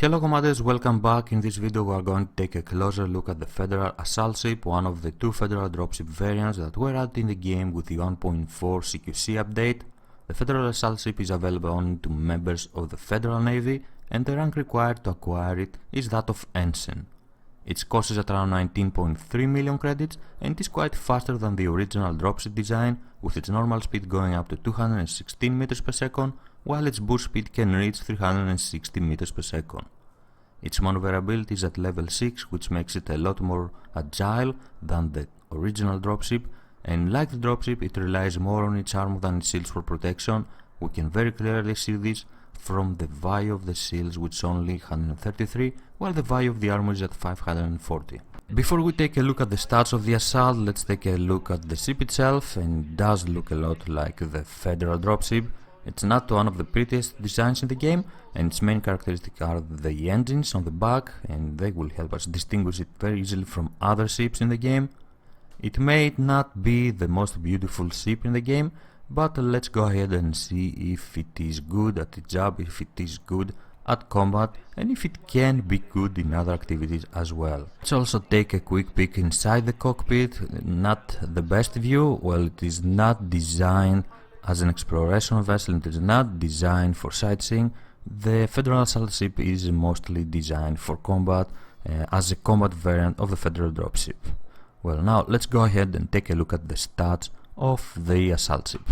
Hello commanders, welcome back. In this video we are going to take a closer look at the Federal Assault Ship, one of the two Federal Dropship variants that were added in the game with the 1.4 CQC update. The Federal Assault Ship is available only to members of the Federal Navy, and the rank required to acquire it is that of Ensign. Its cost is at around 19.3 million credits, and it is quite faster than the original dropship design, with its normal speed going up to 216 meters per second, while its boost speed can reach 360 meters per second. Its maneuverability is at level 6, which makes it a lot more agile than the original dropship, and like the dropship, it relies more on its armor than its shields for protection. We can very clearly see this from the value of the shields, which is only 133, while the value of the armor is at 540. Before we take a look at the stats of the Assault, let's take a look at the ship itself, and it does look a lot like the Federal Dropship. It's not one of the prettiest designs in the game, and its main characteristics are the engines on the back, and they will help us distinguish it very easily from other ships in the game. It may not be the most beautiful ship in the game, but let's go ahead and see if it is good at its job, if it is good at combat, and if it can be good in other activities as well. Let's also take a quick peek inside the cockpit. Not the best view. Well, it is not designed as an exploration vessel, it is not designed for sightseeing. The Federal Assault Ship is mostly designed for combat, as a combat variant of the Federal Dropship. Well, now let's go ahead and take a look at the stats of the Assault Ship.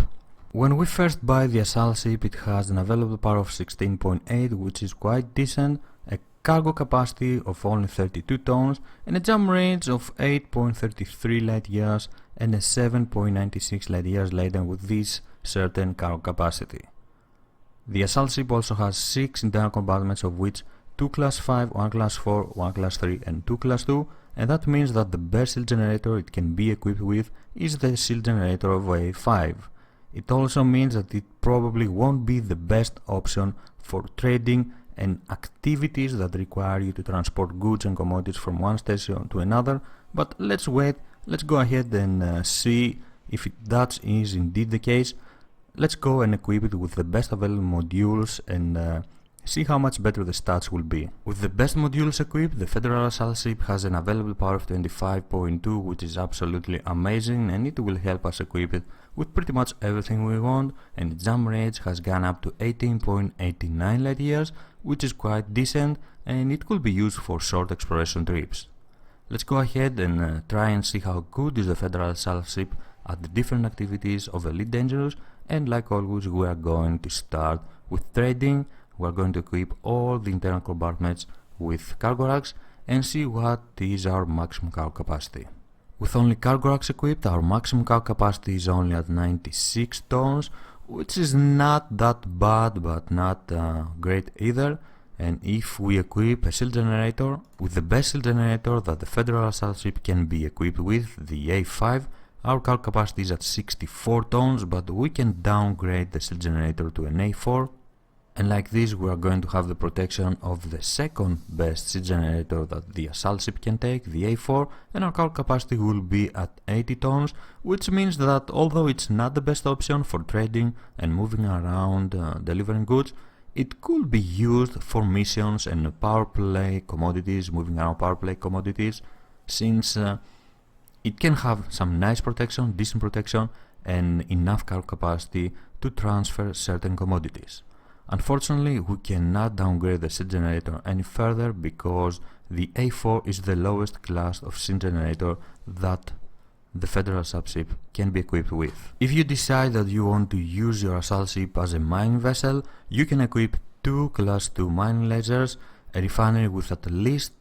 When we first buy the Assault Ship, it has an available power of 16.8, which is quite decent, a cargo capacity of only 32 tons, and a jump range of 8.33 light years and a 7.96 light years laden with this certain cargo capacity. The Assault Ship also has 6 internal compartments, of which 2 class 5, 1 class 4, 1 class 3 and 2 class 2, and that means that the best shield generator it can be equipped with is the shield generator of A5. It also means that it probably won't be the best option for trading and activities that require you to transport goods and commodities from one station to another, but let's wait, let's go ahead and see if that is indeed the case. Let's go and equip it with the best available modules and see how much better the stats will be. With the best modules equipped, the Federal Assault Ship has an available power of 25.2, which is absolutely amazing, and it will help us equip it with pretty much everything we want, and its jump range has gone up to 18.89 light years, which is quite decent, and it could be used for short exploration trips. Let's go ahead and try and see how good is the Federal Assault Ship at the different activities of Elite Dangerous, and like always we are going to start with trading. We are going to equip all the internal compartments with cargo racks and see what is our maximum cargo capacity. With only cargo racks equipped, our maximum cargo capacity is only at 96 tons, which is not that bad but not great either. And if we equip a shield generator with the best shield generator that the Federal Assault Ship can be equipped with, the A5, our cargo capacity is at 64 tons, but we can downgrade the shield generator to an A4, and like this we are going to have the protection of the second best shield generator that the Assault Ship can take, the A4, and our cargo capacity will be at 80 tons, which means that although it's not the best option for trading and moving around delivering goods, it could be used for missions and power play commodities, moving around power play commodities, since it can have some nice protection, decent protection, and enough cargo capacity to transfer certain commodities. Unfortunately, we cannot downgrade the shield generator any further because the A4 is the lowest class of shield generator that the Federal Assault Ship can be equipped with. If you decide that you want to use your Assault Ship as a mining vessel, you can equip 2 class 2 mining lasers, a refinery with at least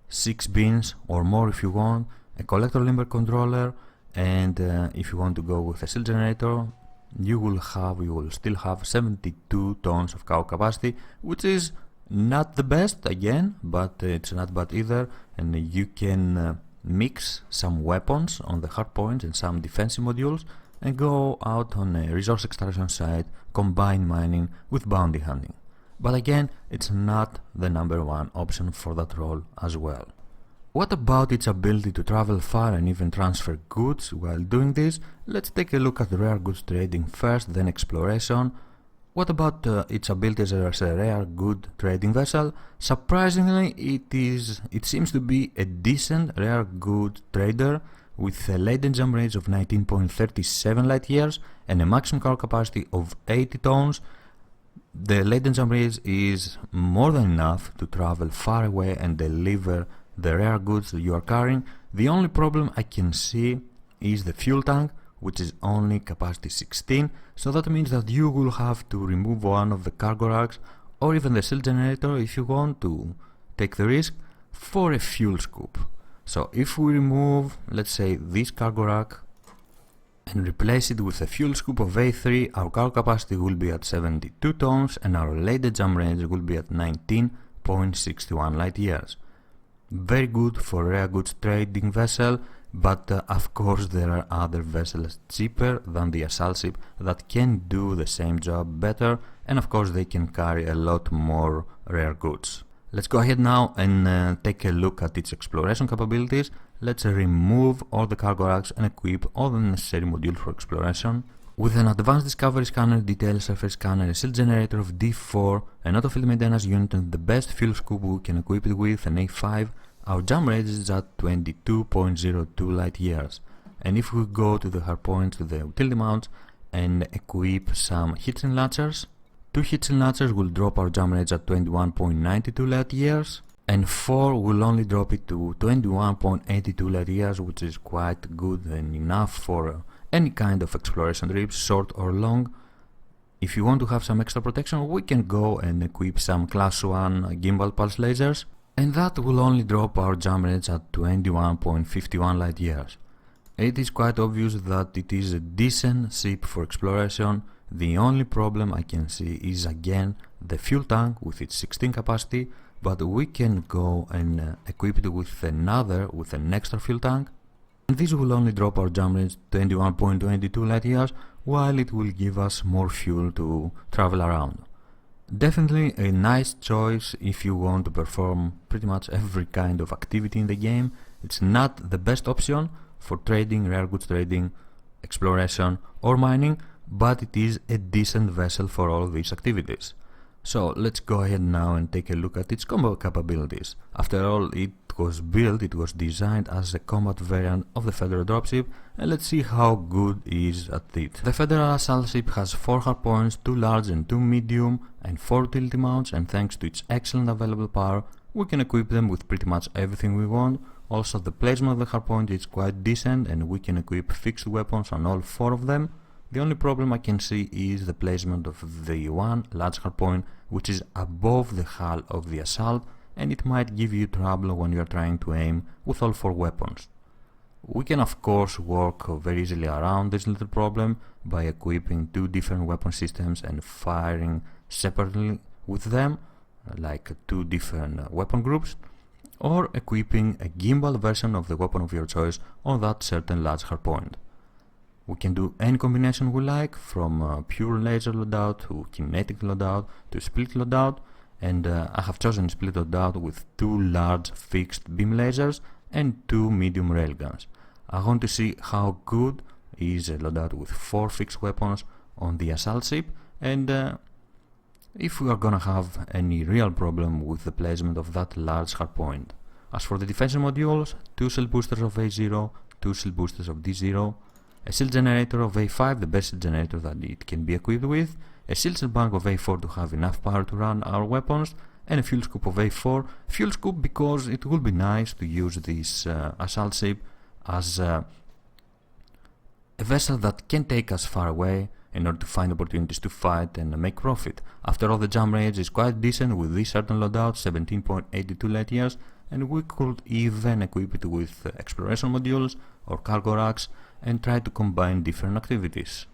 6 bins or more if you want, a collector limber controller, and if you want to go with a shield generator, you will still have 72 tons of cargo capacity, which is not the best again, but it's not bad either, and you can mix some weapons on the hard points and some defensive modules and go out on a resource extraction site, combine mining with bounty hunting. But again, it's not the #1 option for that role as well. What about its ability to travel far and even transfer goods while doing this? Let's take a look at rare goods trading first, then exploration. What about its ability as a rare good trading vessel? Surprisingly, it seems to be a decent rare good trader with a laden jump range of 19.37 light years and a maximum cargo capacity of 80 tons. The laden jump range is more than enough to travel far away and deliver the rare goods you are carrying. The only problem I can see is the fuel tank, which is only capacity 16, so that means that you will have to remove one of the cargo racks or even the cell generator if you want to take the risk for a fuel scoop. So if we remove, let's say, this cargo rack and replace it with a fuel scoop of A3, our cargo capacity will be at 72 tons and our laden jump range will be at 19.61 light years. Very good for rare goods trading vessel, but of course there are other vessels cheaper than the assault ship that can do the same job better, and of course they can carry a lot more rare goods. Let's go ahead now and take a look at its exploration capabilities. Let's remove all the cargo racks and equip all the necessary modules for exploration. With an advanced discovery scanner, detailed surface scanner, a shield generator of D4, an autofield maintenance unit and the best fuel scoop we can equip it with, an A5, our jump range is at 22.02 light years. And if we go to the hardpoint, to the utility mounts and equip some heat enlargers, 2 heat enlargers will drop our jump range at 21.92 light years, and 4 will only drop it to 21.82 light years, which is quite good and enough for any kind of exploration trips, short or long. If you want to have some extra protection, we can go and equip some class 1 gimbal pulse lasers, and that will only drop our jump range at 21.51 light years. It is quite obvious that it is a decent ship for exploration. The only problem I can see is again the fuel tank with its 16 capacity, but we can go and equip it with an extra fuel tank, and this will only drop our jump range 21.22 light years, while it will give us more fuel to travel around. Definitely a nice choice if you want to perform pretty much every kind of activity in the game. It's not the best option for trading, rare goods trading, exploration or mining, but it is a decent vessel for all these activities. So let's go ahead now and take a look at its combat capabilities. After all, it was designed as a combat variant of the Federal Dropship, and let's see how good it is at it. The Federal Assault Ship has 4 hardpoints, 2 large and 2 medium, and 4 utility mounts, and thanks to its excellent available power, we can equip them with pretty much everything we want. Also, the placement of the hardpoint is quite decent, and we can equip fixed weapons on all 4 of them. The only problem I can see is the placement of the one large hardpoint, which is above the hull of the assault, and it might give you trouble when you are trying to aim with all 4 weapons. We can of course work very easily around this little problem by equipping 2 different weapon systems and firing separately with them, like 2 different weapon groups, or equipping a gimbal version of the weapon of your choice on that certain large hardpoint. We can do any combination we like, from pure laser loadout to kinetic loadout to split loadout, and I have chosen split loadout with 2 large fixed beam lasers and 2 medium railguns. I want to see how good is a loadout with 4 fixed weapons on the assault ship, and if we are gonna have any real problem with the placement of that large hardpoint. As for the defensive modules, 2 shield boosters of A0, 2 shield boosters of D0, a shield generator of A5, the best shield generator that it can be equipped with, a shield cell bank of A4 to have enough power to run our weapons, and a fuel scoop of A4. Fuel scoop because it would be nice to use this assault ship as a vessel that can take us far away in order to find opportunities to fight and make profit. After all, the jump range is quite decent with this certain loadout, 17.82 light years, and we could even equip it with exploration modules or cargo racks and try to combine different activities.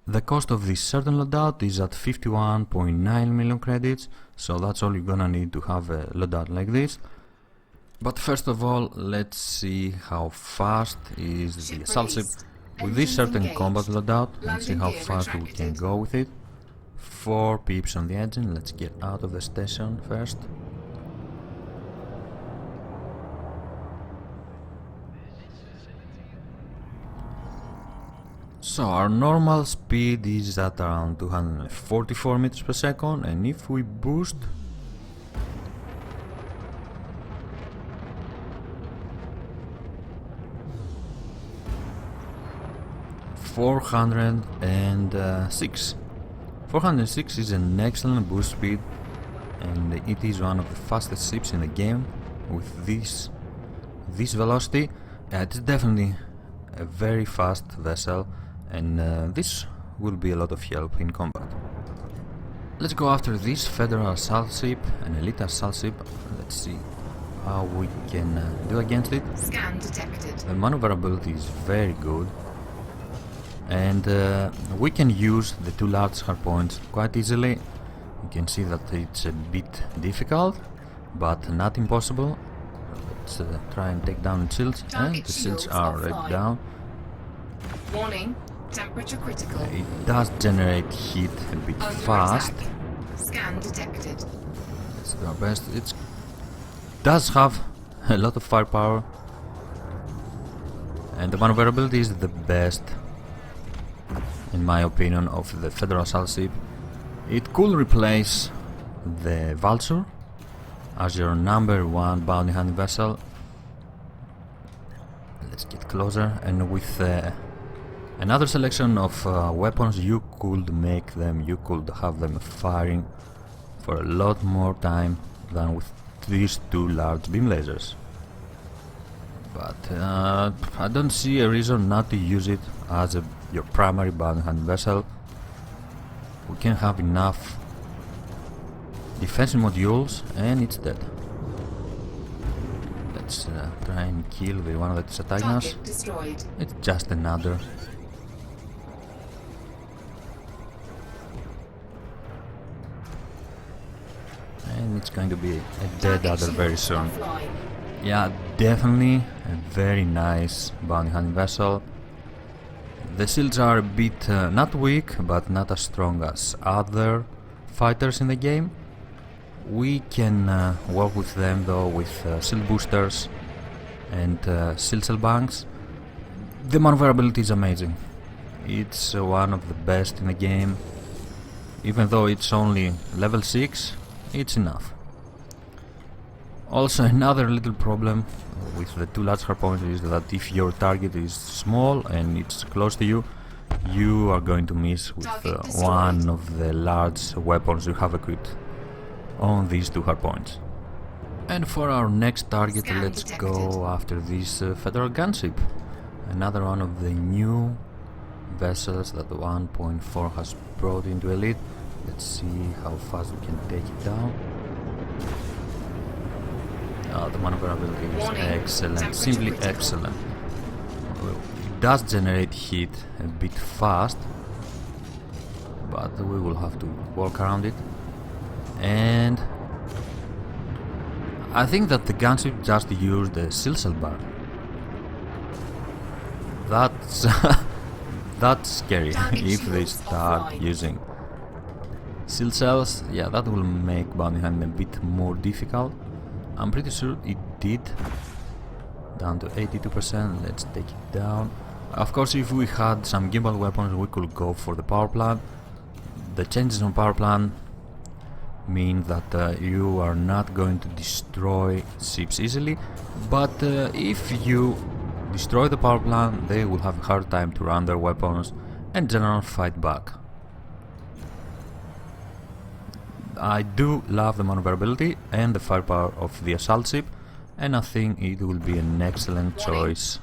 The cost of this certain loadout is at 51.9 million credits, so that's all you're gonna need to have a loadout like this. But first of all, let's see how fast is the assault ship with this certain combat loadout. Let's see how fast we can go with it. 4 pips on the engine. Let's get out of the station first. So our normal speed is at around 244 meters per second, and if we boost, .406 is an excellent boost speed, and it is one of the fastest ships in the game. With this velocity, it's definitely a very fast vessel, and this will be a lot of help in combat. Let's go after this Federal assault ship, an elite assault ship. Let's see how we can do against it. Scan detected. The maneuverability is very good, and we can use the two large hardpoints quite easily. You can see that it's a bit difficult, but not impossible. Let's try and take down the shields, and the shields are right down. Warning, temperature critical. It does generate heat a bit fast. Scan detected. Let's do our best. It does have a lot of firepower, and the maneuverability is the best, in my opinion, of the Federal assault ship. It could replace the Vulture as your #1 bounty hunting vessel. Let's get closer, and with another selection of weapons, you could have them firing for a lot more time than with these two large beam lasers. But I don't see a reason not to use it as your primary bounty hunting vessel. We can have enough defensive modules, and it's dead. Let's try and kill the one that is attacking us. Destroyed. It's just another. And it's going to be a dead other very soon. Yeah, definitely a very nice bounty hunting vessel. The shields are a bit not weak, but not as strong as other fighters in the game. We can work with them though with shield boosters and shield cell banks. The maneuverability is amazing. It's one of the best in the game. Even though it's only level 6, it's enough. Also, another little problem with the two large hardpoints is that if your target is small and it's close to you, you are going to miss with one of the large weapons you have equipped on these two hardpoints. And for our next target, let's go after this Federal Gunship, another one of the new vessels that the 1.4 has brought into Elite. Let's see how fast we can take it down. The maneuverability is excellent, simply excellent. It does generate heat a bit fast, but we will have to work around it. And I think that the gunship just used the shield cell bar. That's that's scary. If they start using shield cells, yeah, that will make bounty hunting a bit more difficult. I'm pretty sure it did. Down to 82%. Let's take it down. Of course, if we had some gimbal weapons, we could go for the power plant. The changes on power plant mean that you are not going to destroy ships easily, but if you destroy the power plant, they will have a hard time to run their weapons and generally fight back. I do love the maneuverability and the firepower of the assault ship, and I think it will be an excellent choice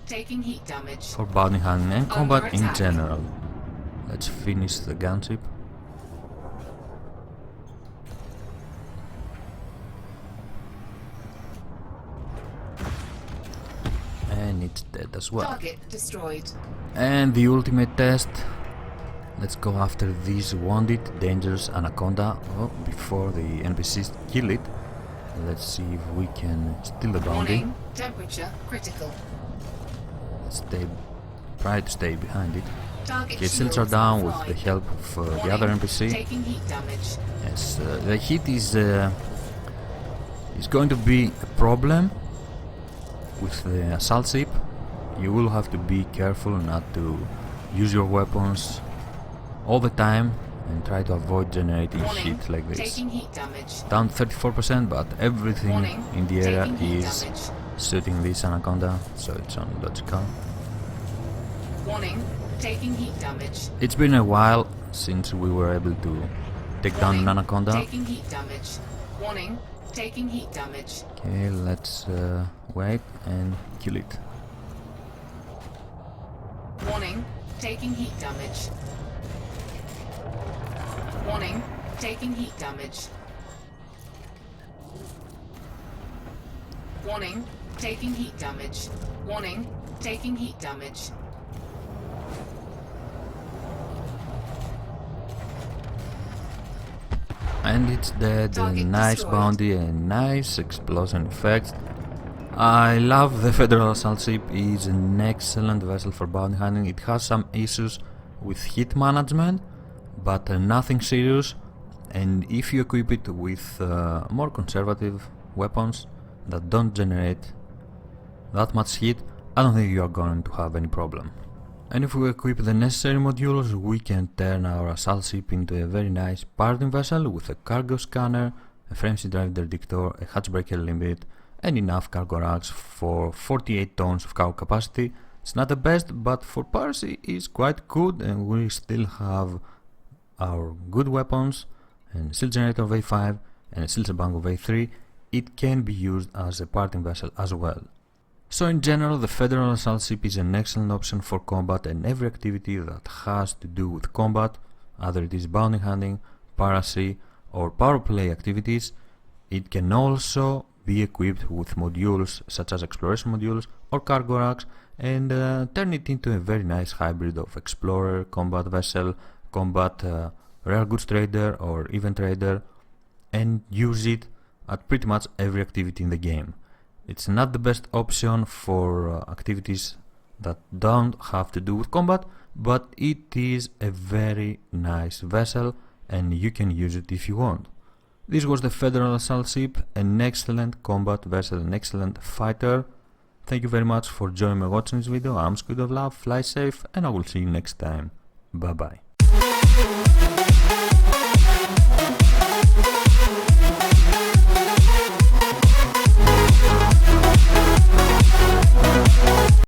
for bounty hunting and combat in general. Let's finish the gunship. And it's dead as well. Target destroyed. And the ultimate test. Let's go after this wounded, dangerous anaconda before the NPCs kill it. Let's see if we can steal the bounty. Warning, temperature critical. Try to stay behind it. Target Okay, shields are down with the help of the other NPC. Taking heat damage. Yes, the heat is going to be a problem with the assault ship. You will have to be careful not to use your weapons all the time and try to avoid generating Warning, heat like this. taking heat damage. Down 34%, but everything Warning, in the area taking heat is damage. shooting this anaconda, so it's on logical. Warning, taking heat damage. It's been a while since we were able to take down an anaconda. Taking heat damage. Warning, taking heat damage. Okay, let's wait and kill it. Warning, taking heat damage. Warning, taking heat damage. Warning, taking heat damage. Warning, taking heat damage. And it's dead. Target Nice destroyed. bounty and nice explosion effects. I love the Federal Assault Ship. It's an excellent vessel for bounty hunting. It has some issues with heat management, but nothing serious. And if you equip it with more conservative weapons that don't generate that much heat, I don't think you are going to have any problem. And if we equip the necessary modules, we can turn our assault ship into a very nice parting vessel with a cargo scanner, a frame-seat drive interdictor, a hatchbreaker limit, and enough cargo racks for 48 tons of cargo capacity. It's not the best, but for piracy it's quite good, and we still have our good weapons and a steel generator of A5 and a steel bank of A3. It can be used as a parting vessel as well. So in general, the Federal Assault Ship is an excellent option for combat and every activity that has to do with combat, either it is bounty hunting, piracy or power play activities. It can also be equipped with modules such as exploration modules or cargo racks and turn it into a very nice hybrid of explorer, combat vessel, combat rare goods trader or event trader, and use it at pretty much every activity in the game. It's not the best option for activities that don't have to do with combat, but it is a very nice vessel and you can use it if you want. This was the Federal Assault Ship, an excellent combat vessel, an excellent fighter. Thank you very much for joining me watching this video. I'm SquidofLuv, fly safe, and I will see you next time. Bye bye.